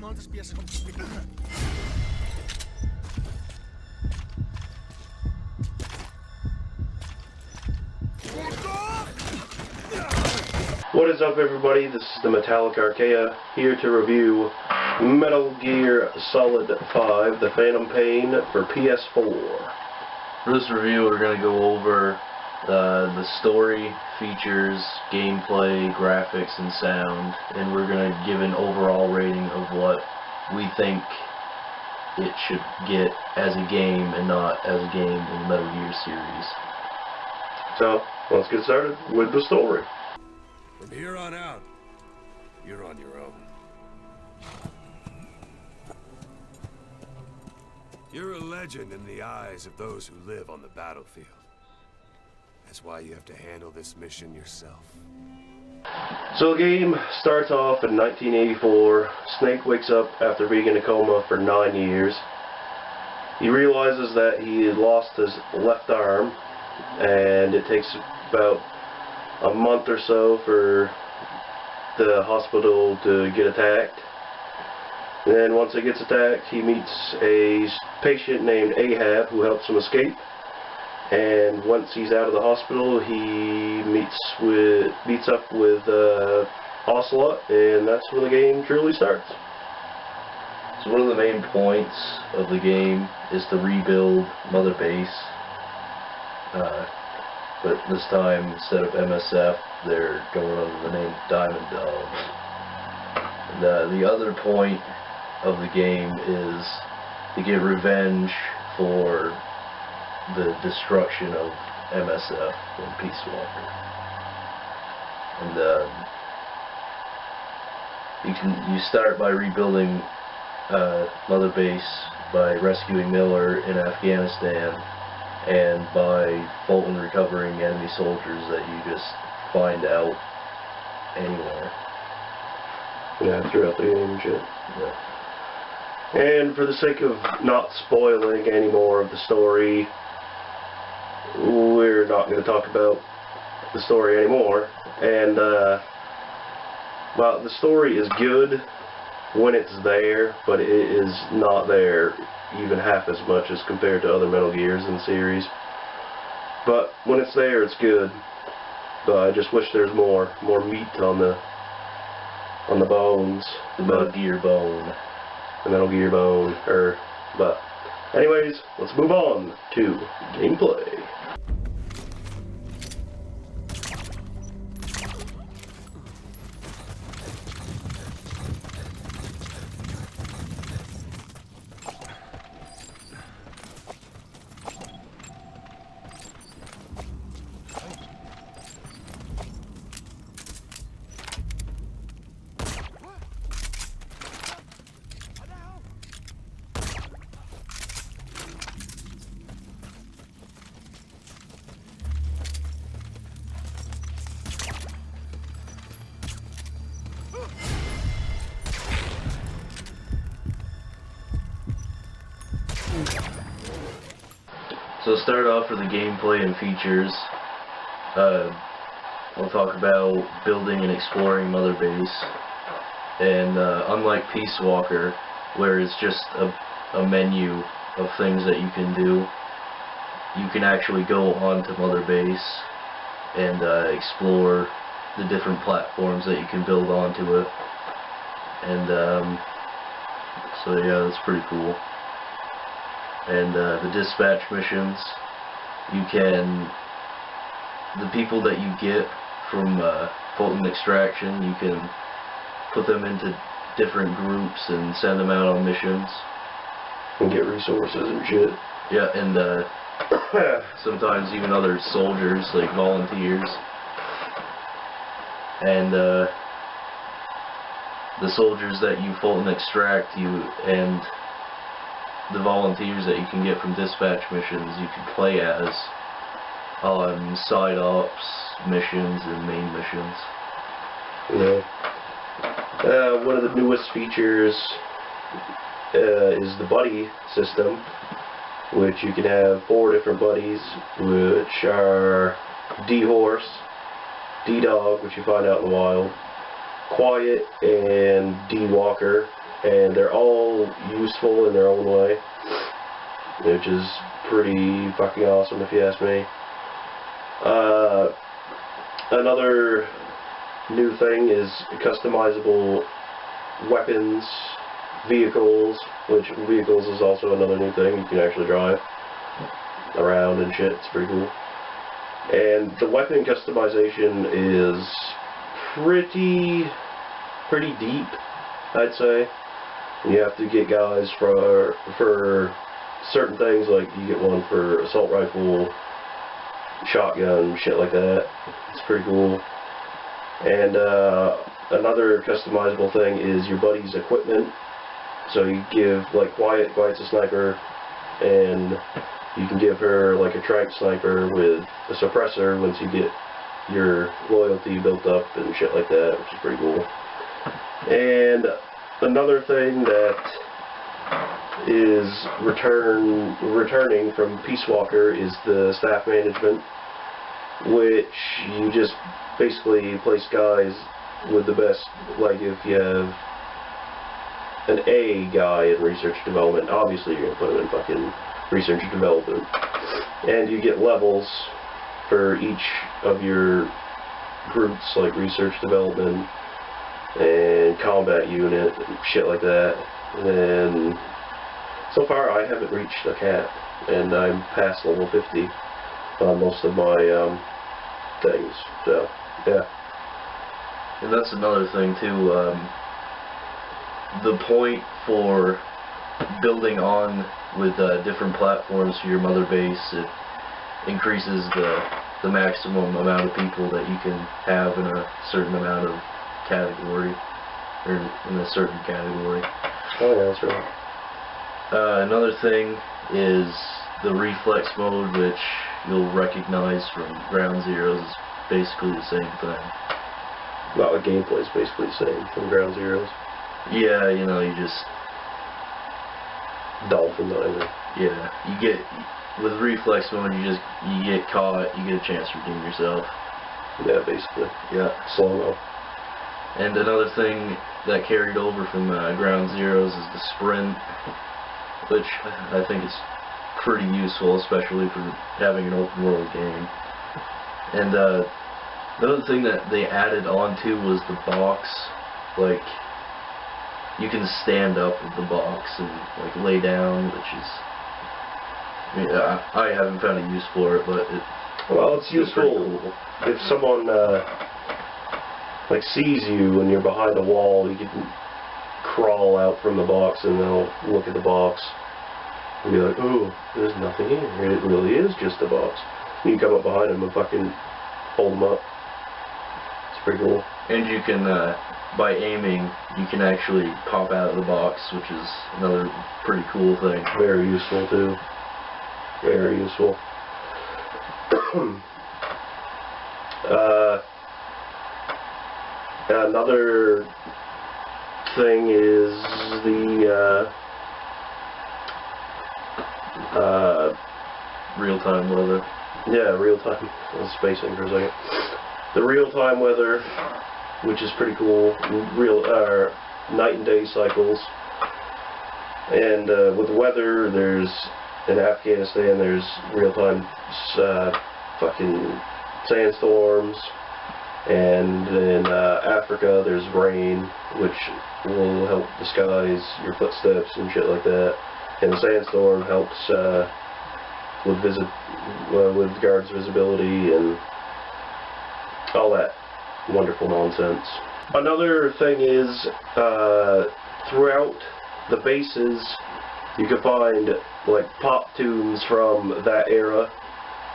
What is up, everybody? This is the TheMetallicArchaea here to review Metal Gear Solid 5, The Phantom Pain for PS4. For this review, we're going to go over the story, features, gameplay, graphics, and sound, and we're going to give an overall rating of what we think it should get as a game and not as a game in the Metal Gear series. So, let's get started with the story. From here on out, you're on your own. You're a legend in the eyes of those who live on the battlefield. That's why you have to handle this mission yourself. So the game starts off in 1984. Snake wakes up after being in a coma for 9 years. He realizes that he had lost his left arm, and it takes about a month or so for the hospital to get attacked. And then once it gets attacked, he meets a patient named Ahab who helps him escape. And once he's out of the hospital, he meets up with Ocelot, and that's when the game truly starts. So one of the main points of the game is to rebuild Mother Base. But this time, instead of MSF, they're going under the name Diamond Dogs. And the other point of the game is to get revenge for the destruction of MSF and Peace Walker. And you start by rebuilding Mother Base by rescuing Miller in Afghanistan, and by Fulton recovering enemy soldiers that you just find out anywhere. Yeah, throughout the game and shit. Yeah. And for the sake of not spoiling any more of the story, we're not going to talk about the story anymore. And, well, the story is good when it's there, but it is not there even half as much as compared to other Metal Gears in the series. But when it's there, it's good. But I just wish there's more meat on the bones. The Metal Gear bone. The Metal Gear bone. But anyways, let's move on to gameplay. So to start off with the gameplay and features, we'll talk about building and exploring Mother Base. And unlike Peace Walker, where it's just a menu of things that you can do, you can actually go onto Mother Base and explore the different platforms that you can build onto it. And so yeah, that's pretty cool. And the dispatch missions, the people that you get from Fulton Extraction, you can put them into different groups and send them out on missions. And get resources and shit. Yeah, and sometimes even other soldiers, like volunteers. And the soldiers that you Fulton extract, and the volunteers that you can get from dispatch missions, you can play as on side ops missions and main missions. Yeah. One of the newest features is the buddy system, which you can have 4 different buddies, which are D-Horse, D-Dog, which you find out in the wild, Quiet, and D-Walker, and they're all useful in their own way, which is pretty fucking awesome if you ask me. Another new thing is customizable weapons, vehicles, which vehicles is also another new thing. You can actually drive around and shit. It's pretty cool. And the weapon customization is pretty deep, I'd say. You have to get guys for certain things, like you get one for assault rifle, shotgun, shit like that. It's pretty cool. And another customizable thing is your buddy's equipment. So you give, like, Quiet's a sniper, and you can give her like a tranq sniper with a suppressor once you get your loyalty built up and shit like that, which is pretty cool. And another thing that is returning from Peace Walker is the staff management, which you just basically place guys with the best, like if you have an A guy in research development, obviously you're going to put him in fucking research and development. And you get levels for each of your groups, like research development and combat unit and shit like that. And so far I haven't reached a cap, and I'm past level 50 on most of my things, so yeah. And that's another thing too, the point for building on with different platforms for your mother base, it increases the maximum amount of people that you can have in a certain amount of category, or in a certain category. Oh yeah, that's right. Another thing is the reflex mode, which you'll recognize from Ground Zeroes, is basically the same thing. Well, the gameplay is basically the same from Ground Zeroes. Yeah, you know, you just... Dolphin diver. Yeah, you get... With reflex mode, you get caught, you get a chance to redeem yourself. Yeah, basically. Yeah. Slow-mo. And another thing that carried over from Ground Zeroes is the sprint, which I think is pretty useful, especially for having an open world game. And the other thing that they added on to was the box. Like, you can stand up with the box and like lay down, which is, I mean, I haven't found a use for it, but it's useful cool. If someone like sees you and you're behind a wall, you can crawl out from the box and they'll look at the box and be like, "Oh, there's nothing here. It really is just a box." And you come up behind them and fucking hold them up. It's pretty cool. And you can, by aiming, you can actually pop out of the box, which is another pretty cool thing. Very useful too. Very useful. Another thing is the real-time weather. Yeah, real-time. I was spacing for a second. The real-time weather, which is pretty cool. Night and day cycles. And with weather, there's in Afghanistan, there's real-time fucking sandstorms. And in Africa, there's rain, which will help disguise your footsteps and shit like that. And the sandstorm helps with guards' visibility and all that wonderful nonsense. Another thing is, throughout the bases, you can find like pop tunes from that era.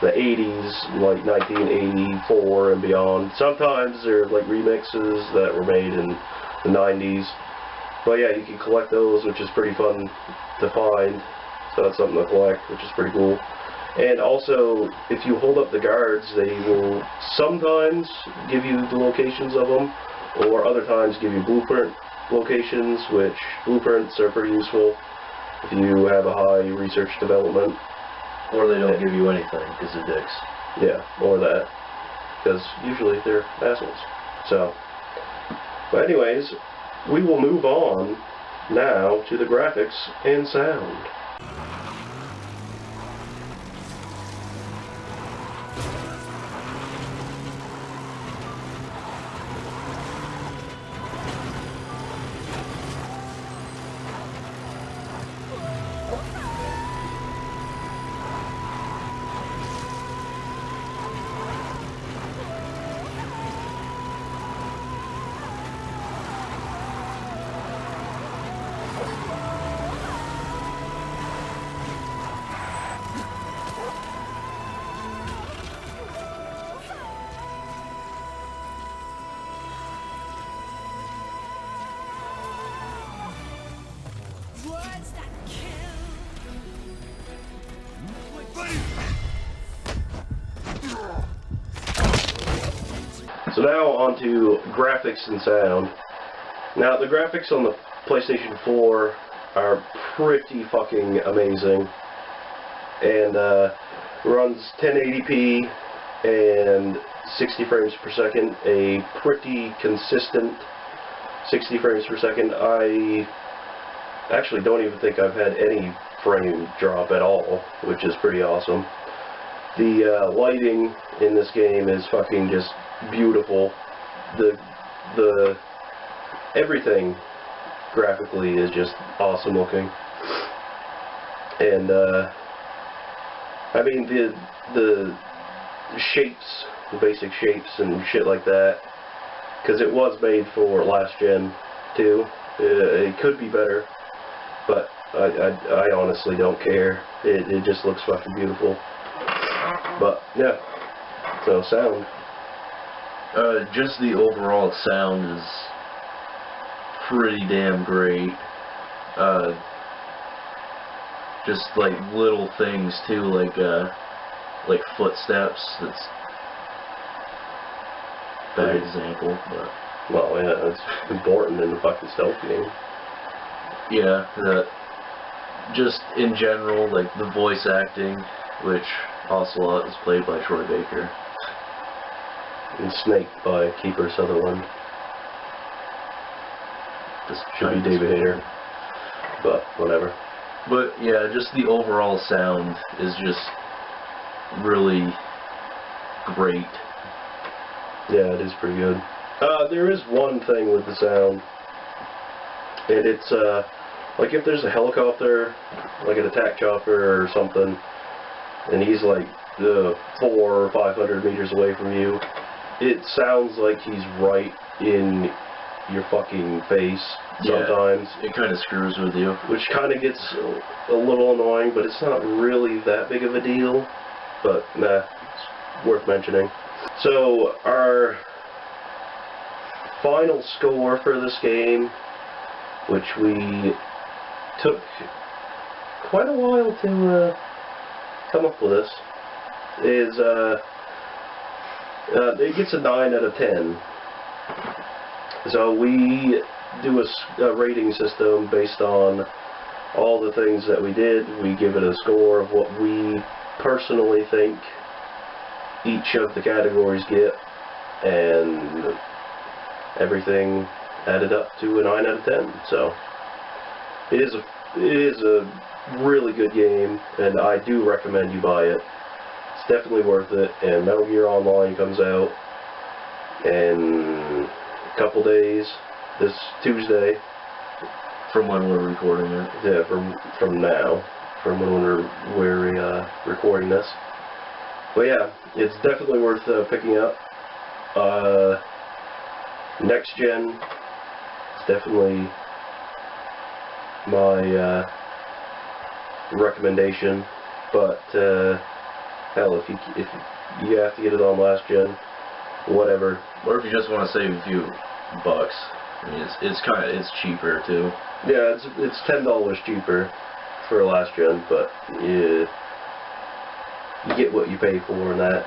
The 80s, like 1984 and beyond. Sometimes they're like remixes that were made in the 90s. But yeah, you can collect those, which is pretty fun to find. So that's something to collect, which is pretty cool. And also, if you hold up the guards, they will sometimes give you the locations of them, or other times give you blueprint locations, which blueprints are pretty useful if you have a high research development. Or they don't give you anything, because they're dicks. Yeah, or that. Because usually they're assholes. So, but anyways, we will move on now to the graphics and sound. Words that kill. So now on to graphics and sound. Now the graphics on the PlayStation 4 are pretty fucking amazing, and runs 1080p and 60 frames per second, a pretty consistent 60 frames per second. I actually don't even think I've had any frame drop at all, which is pretty awesome. The lighting in this game is fucking just beautiful. The everything graphically is just awesome looking. And I mean the shapes, the basic shapes and shit like that, because it was made for last gen too. It could be better, but I honestly don't care. It just looks fucking beautiful. But yeah, so sound. Just the overall sound is pretty damn great. Just like little things too, like footsteps. That's a bad example, but Well, yeah, it's important in the fucking stealth game. yeah, just in general, like the voice acting, which Ocelot is played by Troy Baker. And Snake by Kiefer Sutherland. Just Should be David Hayter, but whatever. But yeah, just the overall sound is just really great. Yeah, it is pretty good. There is one thing with the sound, and it's like if there's a helicopter, like an attack chopper or something, and he's like 400 or 500 meters away from you, it sounds like he's right in your fucking face sometimes. Yeah, it kind of screws with you. Which kind of gets a little annoying, but it's not really that big of a deal. But nah, it's worth mentioning. So our final score for this game, which we took quite a while to come up with this, is it gets a 9 out of 10. So we do a rating system based on all the things that we did. We give it a score of what we personally think each of the categories get, and everything added up to a 9 out of 10. So it is a really good game, and I do recommend you buy it. It's definitely worth it. And Metal Gear Online comes out in a couple days, this Tuesday. From when we're recording it. Yeah, from now, from when we're recording this. But yeah, it's definitely worth picking up. Next gen is definitely my recommendation, but hell, if you have to get it on last gen, whatever. Or if you just want to save a few bucks, I mean, it's cheaper too. Yeah, it's $10 cheaper for last gen, but you get what you pay for, and that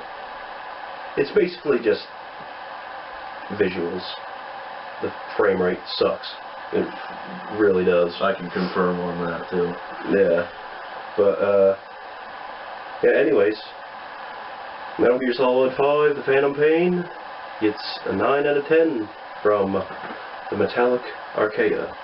it's basically just visuals. The frame rate sucks. It really does. I can confirm on that too. Yeah, but yeah. Anyways, Metal Gear Solid 5: The Phantom Pain gets a 9 out of 10 from TheMetallicArchaea.